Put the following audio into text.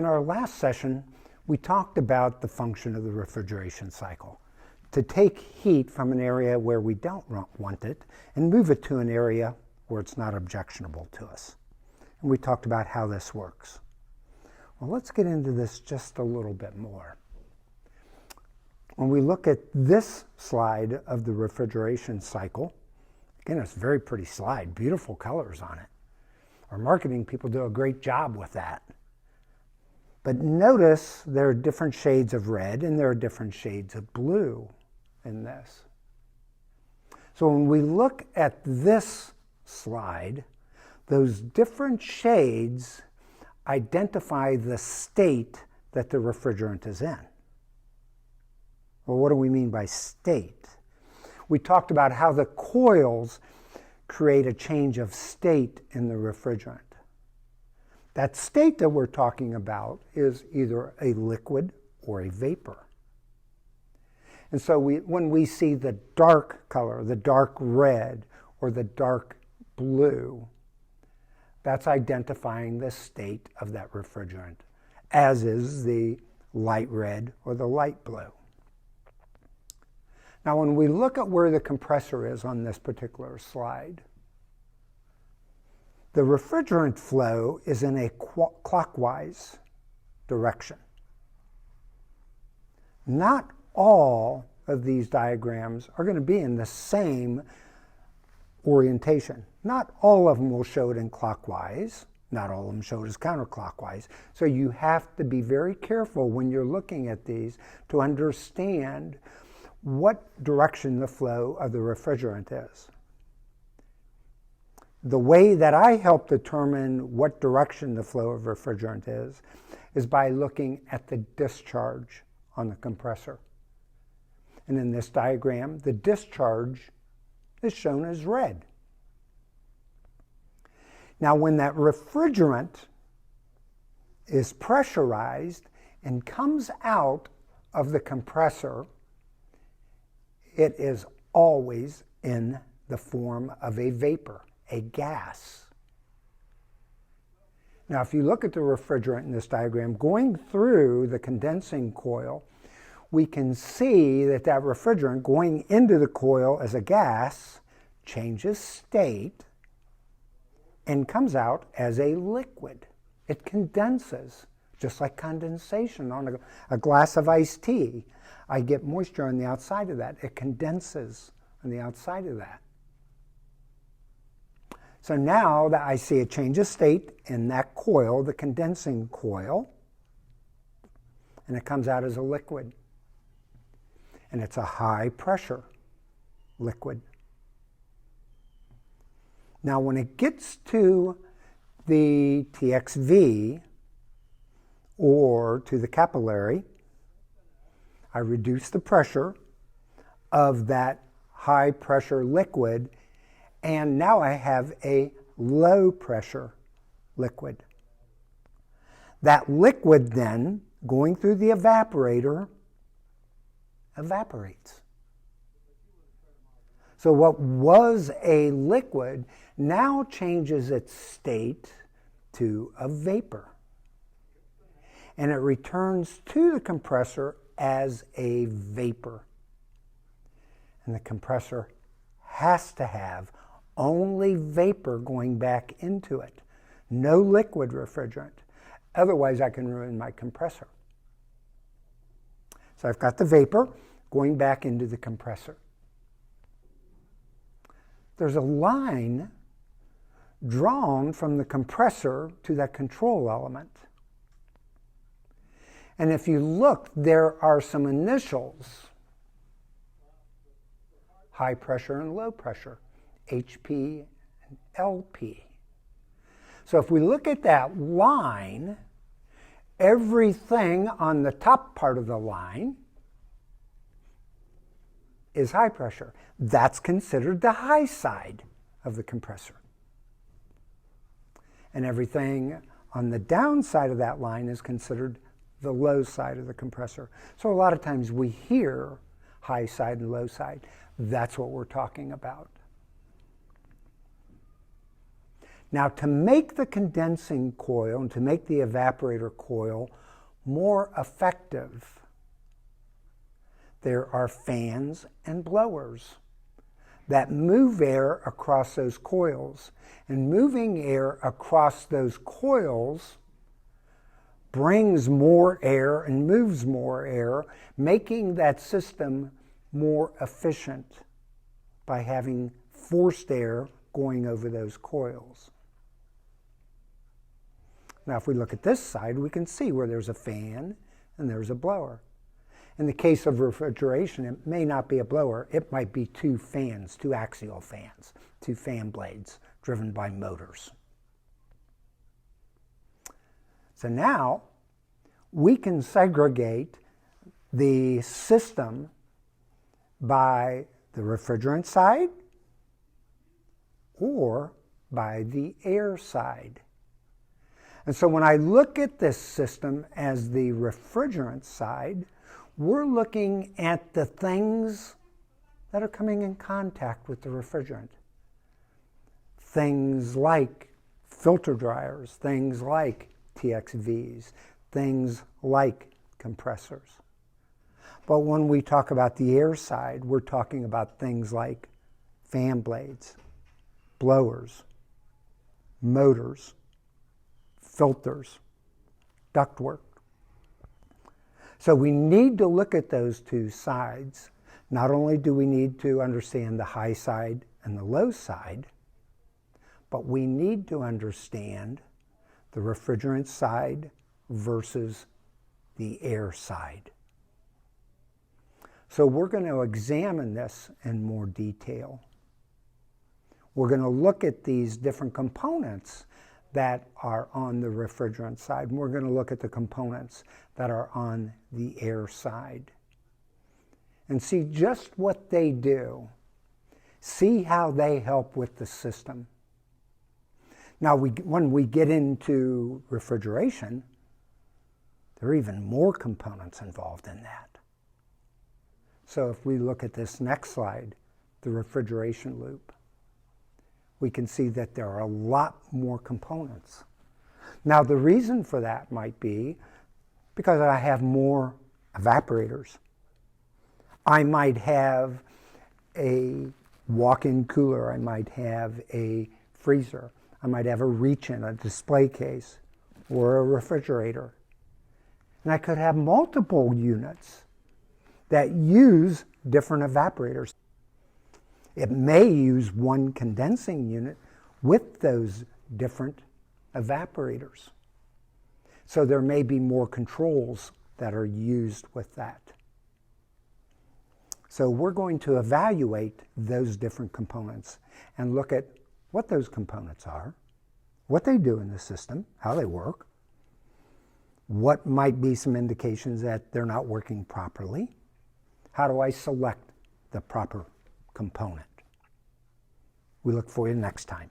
In our last session, we talked about the function of the refrigeration cycle, to take heat from an area where we don't want it and move it to an area where it's not objectionable to us. And we talked about how this works. Well, let's get into this just a little bit more. When we look at this slide of the refrigeration cycle, again, it's a very pretty slide, beautiful colors on it. Our marketing people do a great job with that. But notice there are different shades of red and there are different shades of blue in this. So when we look at this slide, those different shades identify the state that the refrigerant is in. Well, what do we mean by state? We talked about how the coils create a change of state in the refrigerant. That state that we're talking about is either a liquid or a vapor. And so when we see the dark color, the dark red or the dark blue, that's identifying the state of that refrigerant, as is the light red or the light blue. Now, when we look at where the compressor is on this particular slide, the refrigerant flow is in a clockwise direction. Not all of these diagrams are going to be in the same orientation. Not all of them will show it in clockwise. Not all of them show it as counterclockwise. So you have to be very careful when you're looking at these to understand what direction the flow of the refrigerant is. The way that I help determine what direction the flow of refrigerant is by looking at the discharge on the compressor. And in this diagram, the discharge is shown as red. Now, when that refrigerant is pressurized and comes out of the compressor, it is always in the form of a vapor, a gas. Now, if you look at the refrigerant in this diagram, going through the condensing coil, we can see that that refrigerant going into the coil as a gas changes state and comes out as a liquid. It condenses, just like condensation on a glass of iced tea. I get moisture on the outside of that. It condenses on the outside of that. So now that I see a change of state in that coil, the condensing coil, and it comes out as a liquid. And it's a high pressure liquid. Now when it gets to the TXV or to the capillary, I reduce the pressure of that high pressure liquid, and now I have a low pressure liquid. That liquid then, going through the evaporator, evaporates. So what was a liquid now changes its state to a vapor. And it returns to the compressor as a vapor. And the compressor has to have only vapor going back into it. No liquid refrigerant. Otherwise, I can ruin my compressor. So I've got the vapor going back into the compressor. There's a line drawn from the compressor to that control element. And if you look, there are some initials, high pressure and low pressure, HP and LP. So if we look at that line, everything on the top part of the line is high pressure. That's considered the high side of the compressor. And everything on the downside of that line is considered the low side of the compressor. So a lot of times we hear high side and low side. That's what we're talking about. Now, to make the condensing coil and to make the evaporator coil more effective, there are fans and blowers that move air across those coils. And moving air across those coils brings more air and moves more air, making that system more efficient by having forced air going over those coils. Now, if we look at this side, we can see where there's a fan and there's a blower. In the case of refrigeration, it may not be a blower. It might be two fans, two axial fans, two fan blades driven by motors. So now we can segregate the system by the refrigerant side or by the air side. And so when I look at this system as the refrigerant side, we're looking at the things that are coming in contact with the refrigerant. Things like filter dryers, things like TXVs, things like compressors. But when we talk about the air side, we're talking about things like fan blades, blowers, motors, filters, ductwork. So we need to look at those two sides. Not only do we need to understand the high side and the low side, but we need to understand the refrigerant side versus the air side. So we're going to examine this in more detail. We're going to look at these different components that are on the refrigerant side, and we're going to look at the components that are on the air side and see just what they do, see how they help with the system. Now, when we get into refrigeration, there are even more components involved in that. So if we look at this next slide, the refrigeration loop, we can see that there are a lot more components. Now, the reason for that might be because I have more evaporators. I might have a walk-in cooler. I might have a freezer. I might have a reach-in, a display case, or a refrigerator. And I could have multiple units that use different evaporators. It may use one condensing unit with those different evaporators. So there may be more controls that are used with that. So we're going to evaluate those different components and look at what those components are, what they do in the system, how they work, what might be some indications that they're not working properly. How do I select the proper component? We look for you next time.